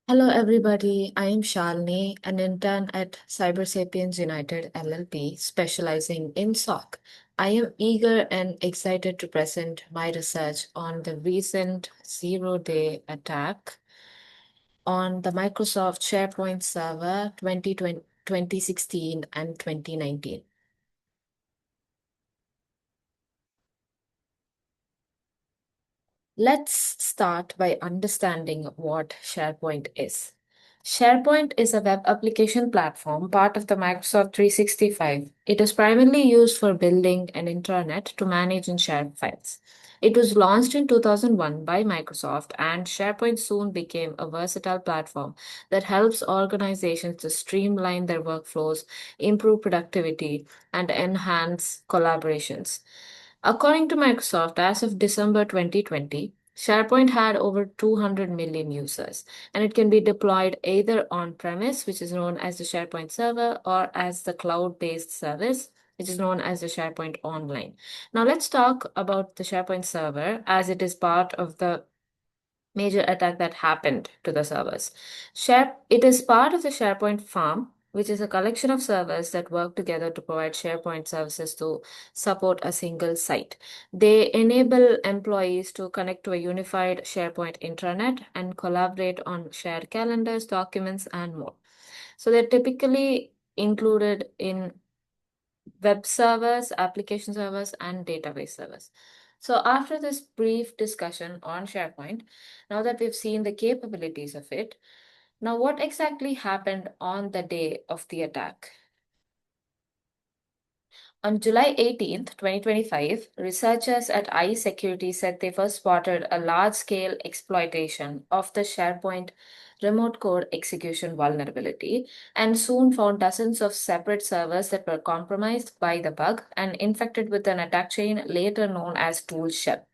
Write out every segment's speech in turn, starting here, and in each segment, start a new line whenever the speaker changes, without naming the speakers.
Hello, everybody. I am Shalini, an intern at CyberSapiens United LLP, specializing in SOC. I am eager and excited to present my research on the recent zero-day attack on the Microsoft SharePoint server 2016 and 2019. Let's start by understanding what SharePoint is. SharePoint is a web application platform, part of the Microsoft 365. It is primarily used for building an intranet to manage and share files. It was launched in 2001 by Microsoft, and SharePoint soon became a versatile platform that helps organizations to streamline their workflows, improve productivity, and enhance collaborations. According to Microsoft, as of December 2020, SharePoint had over 200 million users, and it can be deployed either on premise, which is known as the SharePoint server, or as the cloud based service, which is known as the SharePoint Online. Now, let's talk about the SharePoint server as it is part of the major attack that happened to the servers. It is part of the SharePoint farm, which is a collection of servers that work together to provide SharePoint services to support a single site. They enable employees to connect to a unified SharePoint intranet and collaborate on shared calendars, documents, and more. So they're typically included in web servers, application servers, and database servers. So after this brief discussion on SharePoint, now that we've seen the capabilities of it, now what exactly happened on the day of the attack? On July 18th, 2025, researchers at iSecurity said they first spotted a large-scale exploitation of the SharePoint remote code execution vulnerability and soon found dozens of separate servers that were compromised by the bug and infected with an attack chain later known as tool shell.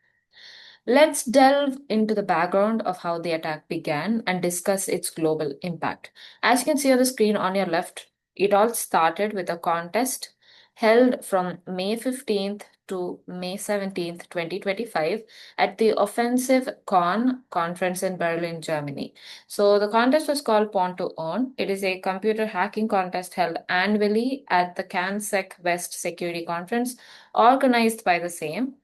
Let's delve into the background of how the attack began and discuss its global impact. As you can see on the screen on your left, it all started with a contest held from May 15th to May 17th, 2025 at the Offensive Con conference in Berlin, Germany. So the contest was called Pawn to Own. It is a computer hacking contest held annually at the CanSec West Security Conference organized by the same,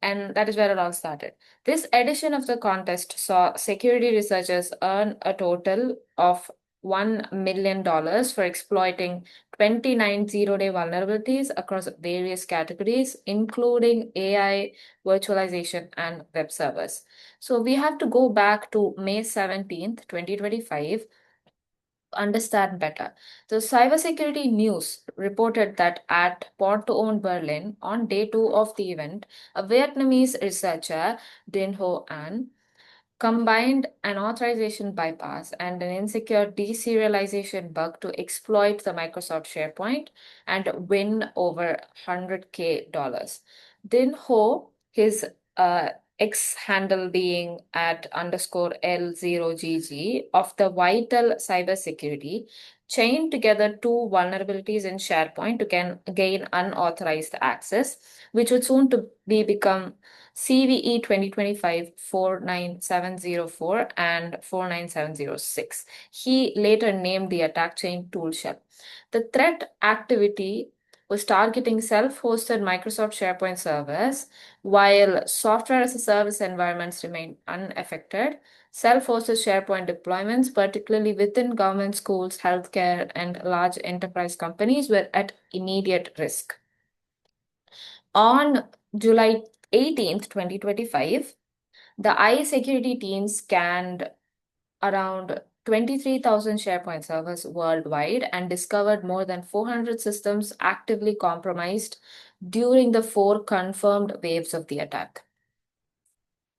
and that is where it all started. This edition of the contest saw security researchers earn a total of $1 million for exploiting 29 zero-day vulnerabilities across various categories, including AI, virtualization, and web servers. So we have to go back to May 17th, 2025 understand better. The cybersecurity news reported that at Port to Own Berlin, on day two of the event, a Vietnamese researcher, Dinh Ho An, combined an authorization bypass and an insecure deserialization bug to exploit the Microsoft SharePoint and win over 100K dollars. Din Ho, his uh, X handle being at underscore L0GG of the Vital Cybersecurity, chained together two vulnerabilities in SharePoint to gain unauthorized access, which would soon to be become CVE 2025 49704 and 49706. He later named the attack chain tool shell. The threat activity was targeting self-hosted Microsoft SharePoint servers, while software as a service environments remained unaffected. Self-hosted SharePoint deployments, particularly within government schools, healthcare, and large enterprise companies, were at immediate risk. On July 18th, 2025, the iSecurity team scanned around 23,000 SharePoint servers worldwide and discovered more than 400 systems actively compromised during the four confirmed waves of the attack.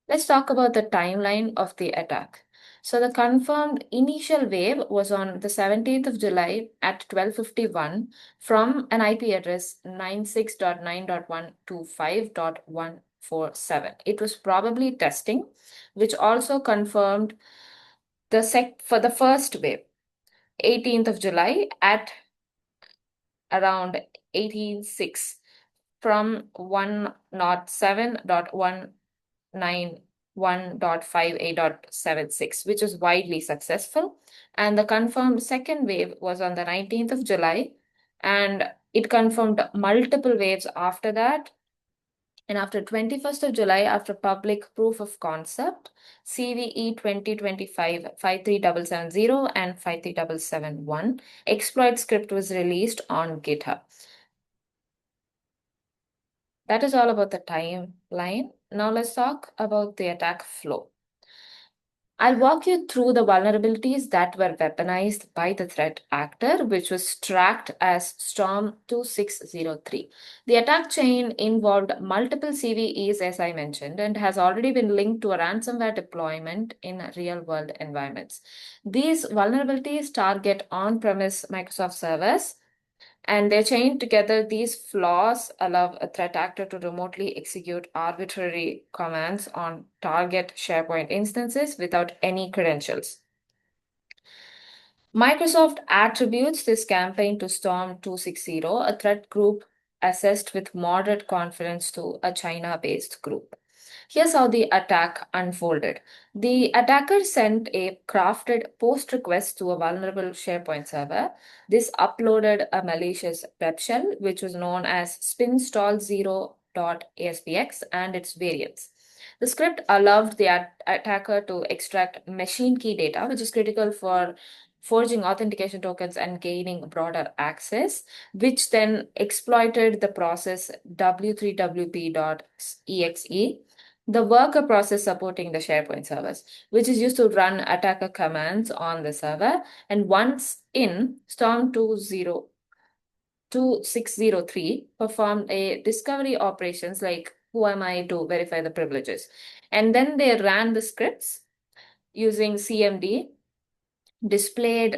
Let's talk about the timeline of the attack. So the confirmed initial wave was on the 17th of July at 12:51 from an IP address 96.9.125.147. It was probably testing, which also confirmed for the first wave, 18th of July at around 18:06 from 107.195 1.58.76, which was widely successful. And the confirmed second wave was on the 19th of July, and it confirmed multiple waves after that. And after 21st of July, after public proof of concept, CVE 2025 53770 and 53771 exploit script was released on GitHub. That is all about the timeline. Now let's talk about the attack flow. I'll walk you through the vulnerabilities that were weaponized by the threat actor, which was tracked as Storm 2603. The attack chain involved multiple CVEs, as I mentioned, and has already been linked to a ransomware deployment in real world environments. These vulnerabilities target on premise Microsoft servers, and they're chained together. These flaws allow a threat actor to remotely execute arbitrary commands on target SharePoint instances without any credentials. Microsoft attributes this campaign to Storm 260, a threat group assessed with moderate confidence to a China-based group. Here's how the attack unfolded. The attacker sent a crafted post request to a vulnerable SharePoint server. This uploaded a malicious web shell, which was known as spinstall0.aspx and its variants. The script allowed the attacker to extract machine key data, which is critical for forging authentication tokens and gaining broader access, which then exploited the process w3wp.exe, the worker process supporting the SharePoint servers, which is used to run attacker commands on the server. And once in, Storm 2603 performed a discovery operations like who am I to verify the privileges. And then they ran the scripts using CMD, disabled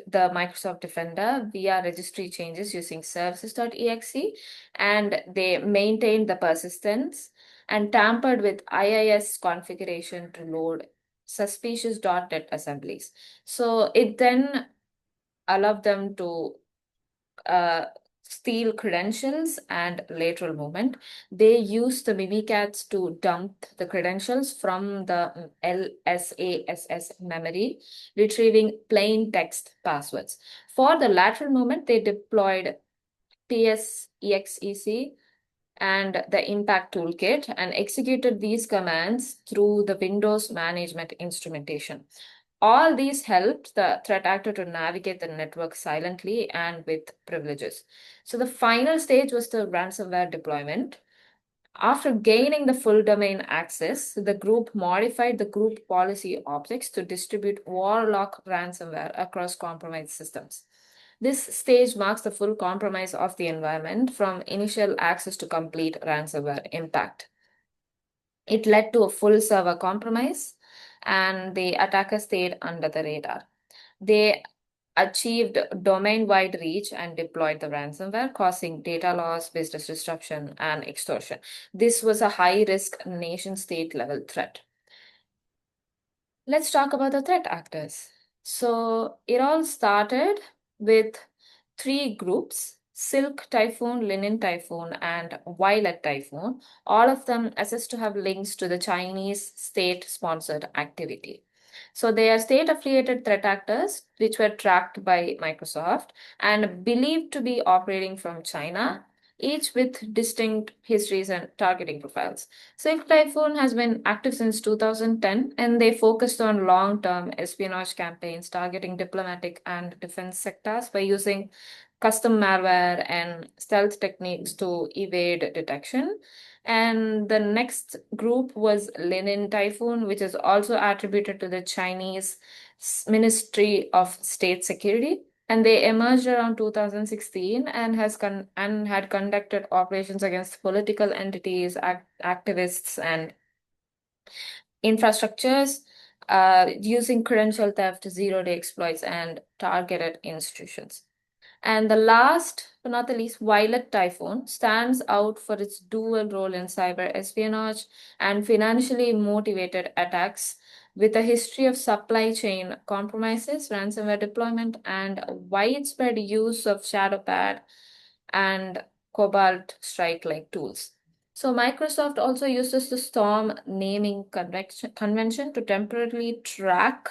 the Microsoft Defender via registry changes using services.exe, and they maintained the persistence and tampered with IIS configuration to load suspicious .NET assemblies. So it then allowed them to uh, steal credentials and lateral movement. They use the mimikatz to dump the credentials from the LSASS memory, retrieving plain text passwords. For the lateral movement, they deployed PSEXEC and the impact toolkit and executed these commands through the Windows management instrumentation. All these helped the threat actor to navigate the network silently and with privileges. So the final stage was the ransomware deployment. After gaining the full domain access, the group modified the group policy objects to distribute warlock ransomware across compromised systems. This stage marks the full compromise of the environment from initial access to complete ransomware impact. It led to a full server compromise, and the attacker stayed under the radar. They achieved domain-wide reach and deployed the ransomware, causing data loss, business disruption, and extortion. This was a high-risk nation-state level threat. Let's talk about the threat actors. So it all started with three groups: Silk Typhoon, Linen Typhoon, and Violet Typhoon, all of them assessed to have links to the Chinese state-sponsored activity. So they are state-affiliated threat actors which were tracked by Microsoft and believed to be operating from China, each with distinct histories and targeting profiles. Silk Typhoon has been active since 2010, and they focused on long-term espionage campaigns targeting diplomatic and defense sectors by using custom malware and stealth techniques to evade detection. And the next group was Linen Typhoon, which is also attributed to the Chinese Ministry of State Security. And they emerged around 2016 and had conducted operations against political entities, activists, and infrastructures using credential theft, zero-day exploits, and targeted institutions. And the last but not the least, Violet Typhoon stands out for its dual role in cyber espionage and financially motivated attacks with a history of supply chain compromises, ransomware deployment, and widespread use of Shadowpad and Cobalt Strike like tools. So Microsoft also uses the Storm naming convention to temporarily track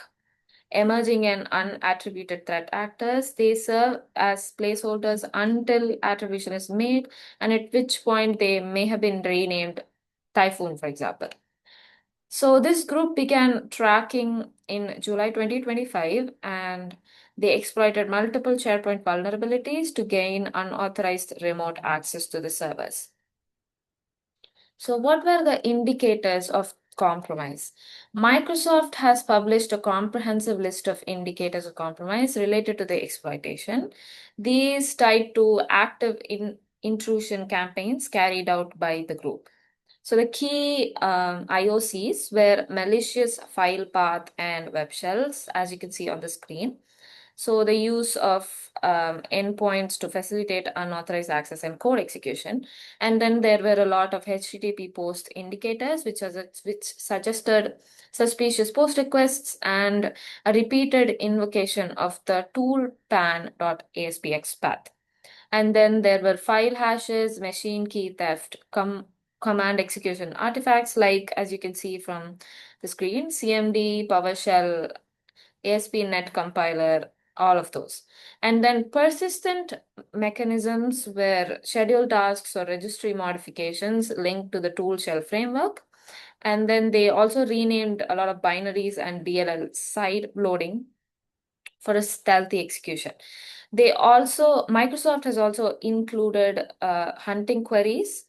emerging and unattributed threat actors. They serve as placeholders until attribution is made, and at which point they may have been renamed Typhoon, for example. So this group began tracking in July 2025, and they exploited multiple SharePoint vulnerabilities to gain unauthorized remote access to the servers. So, what were the indicators of compromise? Microsoft has published a comprehensive list of indicators of compromise related to the exploitation. These tied to active intrusion campaigns carried out by the group. So, the key IOCs were malicious file path and web shells, as you can see on the screen. So the use of endpoints to facilitate unauthorized access and code execution. And then there were a lot of HTTP post indicators, which suggested suspicious post requests and a repeated invocation of the toolpan.aspx path. And then there were file hashes, machine key theft, command execution artifacts, like as you can see from the screen, CMD, PowerShell, ASP.NET compiler, all of those. And then persistent mechanisms were scheduled tasks or registry modifications linked to the tool shell framework. And then they also renamed a lot of binaries and DLL side loading for a stealthy execution. Microsoft has also included hunting queries.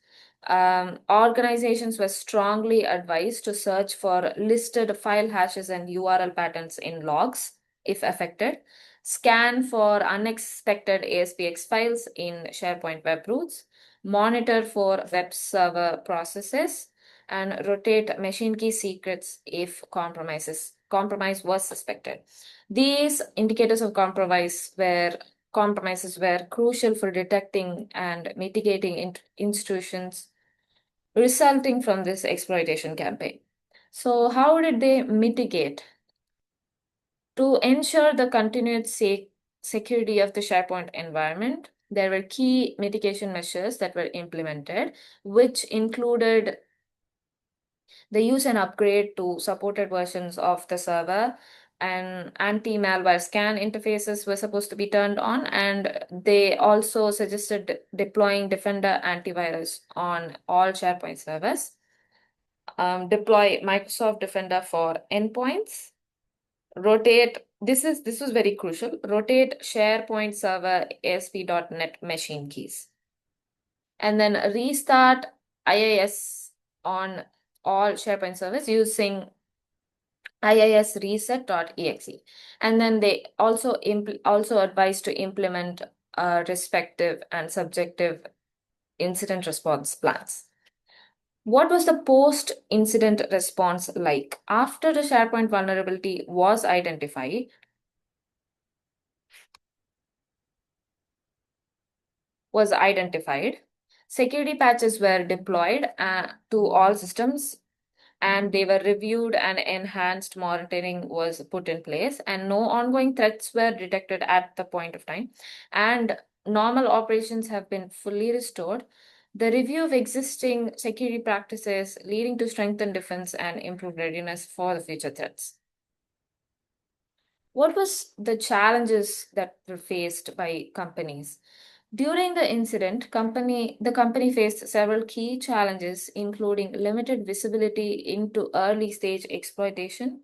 Organizations were strongly advised to search for listed file hashes and URL patterns in logs, if affected, scan for unexpected ASPX files in SharePoint web routes, monitor for web server processes, and rotate machine key secrets if compromise was suspected. These indicators of compromises were crucial for detecting and mitigating institutions resulting from this exploitation campaign. So, how did they mitigate? To ensure the continued security of the SharePoint environment, there were key mitigation measures that were implemented, which included the use and upgrade to supported versions of the server, and anti-malware scan interfaces were supposed to be turned on, and they also suggested deploying Defender antivirus on all SharePoint servers. Deploy Microsoft Defender for endpoints. Rotate. This was very crucial. Rotate SharePoint server ASP.NET machine keys, and then restart IIS on all SharePoint servers using iisreset.exe. And then they also advise to implement respective and subjective incident response plans. What was the post-incident response like? After the SharePoint vulnerability was identified, security patches were deployed to all systems, and they were reviewed, and enhanced monitoring was put in place, and no ongoing threats were detected at the point of time, and normal operations have been fully restored. The review of existing security practices leading to strengthened defense and improved readiness for the future threats. What was the challenges that were faced by companies? During the incident, the company faced several key challenges, including limited visibility into early stage exploitation,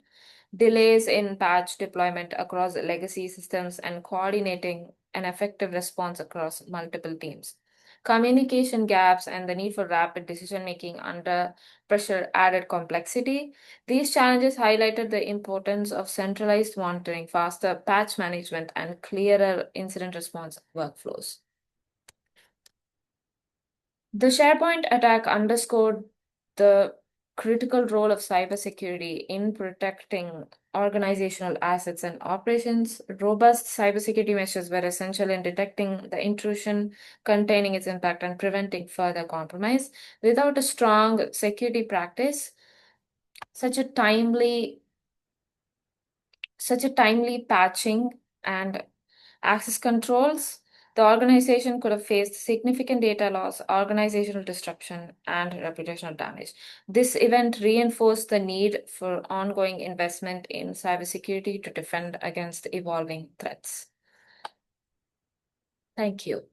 delays in patch deployment across legacy systems, and coordinating an effective response across multiple teams. Communication gaps and the need for rapid decision making under pressure added complexity. These challenges highlighted the importance of centralized monitoring, faster patch management, and clearer incident response workflows. The SharePoint attack underscored the critical role of cybersecurity in protecting organizational assets and operations. Robust cybersecurity measures were essential in detecting the intrusion, containing its impact, and preventing further compromise. Without a strong security practice, such a timely patching and access controls The organization could have faced significant data loss, organizational disruption, and reputational damage. This event reinforced the need for ongoing investment in cybersecurity to defend against evolving threats. Thank you.